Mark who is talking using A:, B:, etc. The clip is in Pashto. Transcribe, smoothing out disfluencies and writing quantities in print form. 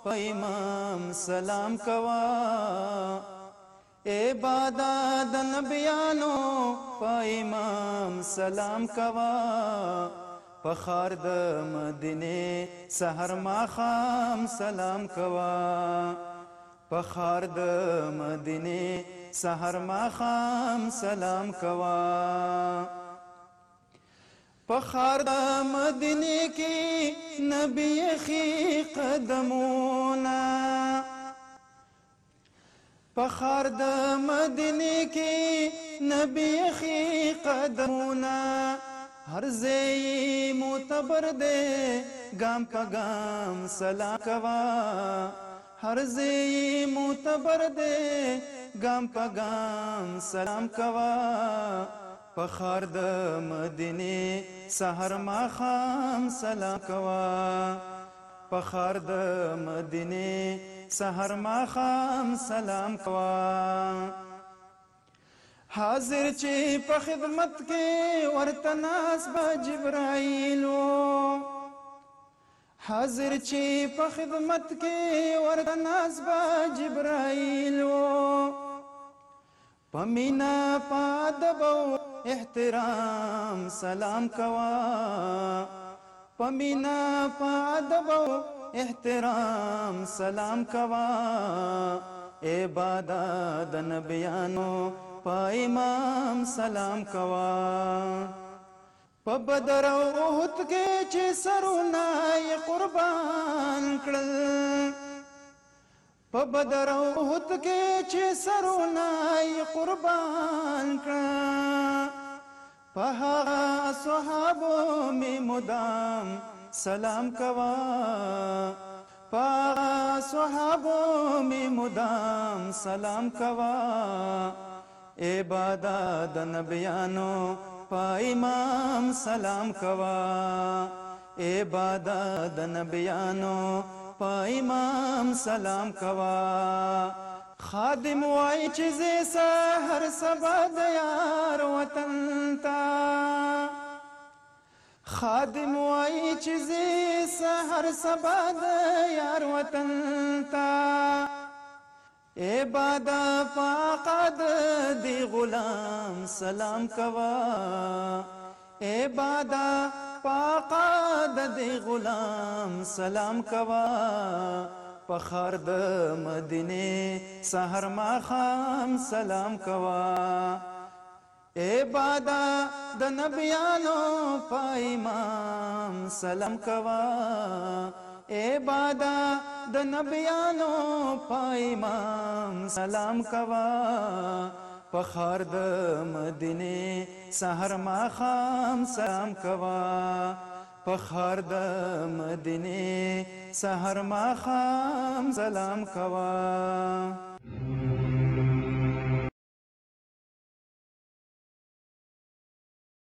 A: په امام سلام کوا عبادت د نبیانو په امام سلام کوا په خار د مدینه سحر ماخام سلام کوا په خار د مدینه سحر ماخام سلام کوا په خار د مدینه کې نبی خي قدمونه په خار د مدینه کې نبی خي قدمونه هر ځای معتبر دی ګام په ګام سلام کوا هر ځای معتبر دی ګام په ګام سلام کوا په خار د مدینه سحر ماخام سلام کوا په خار د مدینه سحر ماخام سلام کوا حاضر چې په خدمت کې ورته ناس به جبرائیل حاضر چې په خدمت کې ورته ناس به جبرائیل پمینا پادب احترام سلام کوا پمینا پادب احترام سلام کوا عبادت د نبیانو په امام سلام کوا په بدر او احد کې چې سرونه قربان کړل په بدر او احد کې چې سرونه قربان کړل په هغه صحابو می مدام سلام کوا په هغه صحابو می مدام سلام کوا عبادت د نبیانو په امام سلام کوا عبادت د نبیانو په امام سلام کوا خادم وای چې زه سحر سبا د یار وطن تا خادم وای چې زه سحر سبا د یار وطن تا عبادت فقد دی غلام سلام کوا عبادت فقد دی غلام سلام کوا په خار د مدینه سحر ماخام سلام کوا عبادت د نبیانو په امام سلام کوا عبادت د نبیانو په امام سلام کوا په خار د مدینه سحر ماخام سلام کوا په خار د مدینه سحر ماخام سلام کوا